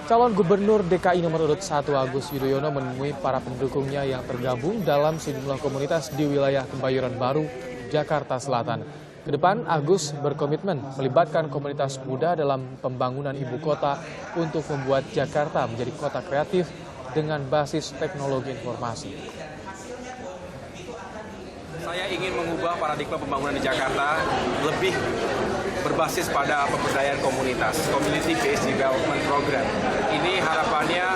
Calon Gubernur DKI nomor urut 1 Agus Yudhoyono menemui para pendukungnya yang tergabung dalam sejumlah komunitas di wilayah Kebayoran Baru, Jakarta Selatan. Kedepan, Agus berkomitmen melibatkan komunitas muda dalam pembangunan ibu kota untuk membuat Jakarta menjadi kota kreatif dengan basis teknologi informasi. Saya ingin mengubah paradigma pembangunan di Jakarta lebih berbasis pada pemberdayaan komunitas, community based development program. Ini harapannya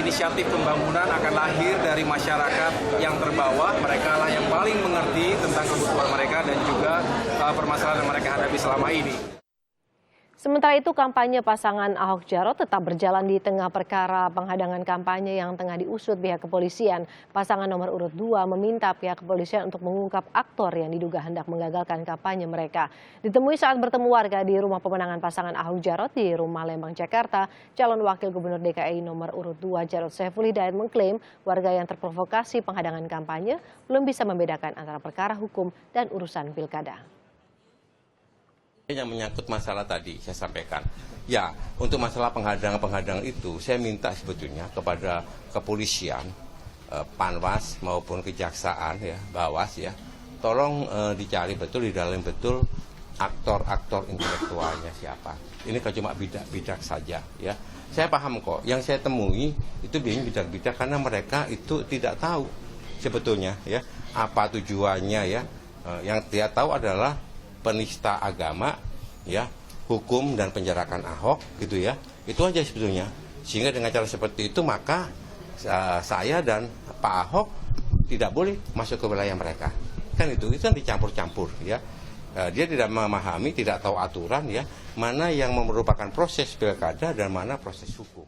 inisiatif pembangunan akan lahir dari masyarakat yang terbawah, mereka lah yang paling mengerti tentang kebutuhan mereka dan juga permasalahan yang mereka hadapi selama ini. Sementara itu, kampanye pasangan Ahok Jarot tetap berjalan di tengah perkara penghadangan kampanye yang tengah diusut pihak kepolisian. Pasangan nomor urut 2 meminta pihak kepolisian untuk mengungkap aktor yang diduga hendak menggagalkan kampanye mereka. Ditemui saat bertemu warga di rumah pemenangan pasangan Ahok Jarot di Rumah Lembang, Jakarta, calon wakil gubernur DKI nomor urut 2 Jarod Saiful Hidayat mengklaim warga yang terprovokasi penghadangan kampanye belum bisa membedakan antara perkara hukum dan urusan pilkada. Yang menyangkut masalah tadi saya sampaikan, ya untuk masalah penghadangan itu saya minta sebetulnya kepada kepolisian, Panwas maupun kejaksaan ya, Bawas ya, tolong dicari betul di dalam betul aktor-aktor intelektualnya siapa. Ini kan cuma bidak-bidak saja ya. Saya paham kok, yang saya temui itu biasanya bidak-bidak karena mereka itu tidak tahu sebetulnya ya apa tujuannya ya. Yang dia tahu adalah penista agama, ya, hukum dan penjarakan Ahok, gitu ya. Itu aja sebetulnya. Sehingga dengan cara seperti itu maka saya dan Pak Ahok tidak boleh masuk ke wilayah mereka. Kan itu kan dicampur-campur, ya. Dia tidak memahami, tidak tahu aturan, ya, mana yang merupakan proses pilkada dan mana proses hukum.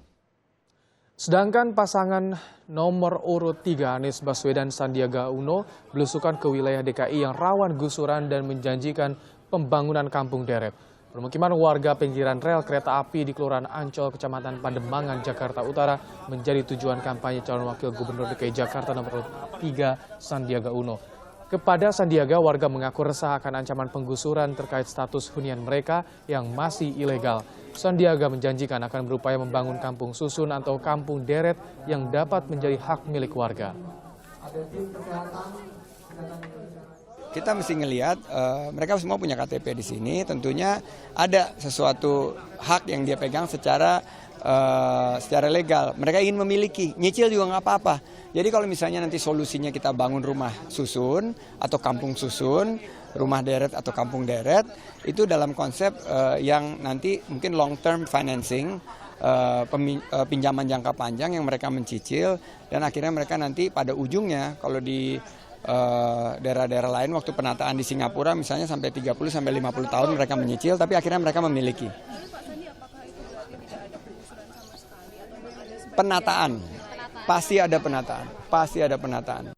Sedangkan pasangan nomor urut 3 Anies Baswedan Sandiaga Uno belusukan ke wilayah DKI yang rawan gusuran dan menjanjikan pembangunan kampung deret. Permukiman warga pinggiran rel kereta api di Kelurahan Ancol, Kecamatan Pademangan, Jakarta Utara menjadi tujuan kampanye calon wakil gubernur DKI Jakarta nomor urut 3 Sandiaga Uno. Kepada Sandiaga, warga mengaku resah akan ancaman penggusuran terkait status hunian mereka yang masih ilegal. Sandiaga menjanjikan akan berupaya membangun kampung susun atau kampung deret yang dapat menjadi hak milik warga. Kita mesti ngelihat mereka semua punya KTP di sini, tentunya ada sesuatu hak yang dia pegang secara legal. Mereka ingin memiliki, nyicil juga nggak apa-apa. Jadi kalau misalnya nanti solusinya kita bangun rumah susun atau kampung susun, rumah deret atau kampung deret, itu dalam konsep yang nanti mungkin long term financing, pinjaman jangka panjang yang mereka mencicil, dan akhirnya mereka nanti pada ujungnya kalau di daerah-daerah lain waktu penataan di Singapura misalnya sampai 30-50 tahun mereka menyicil, tapi akhirnya mereka memiliki. Penataan. Pasti ada penataan.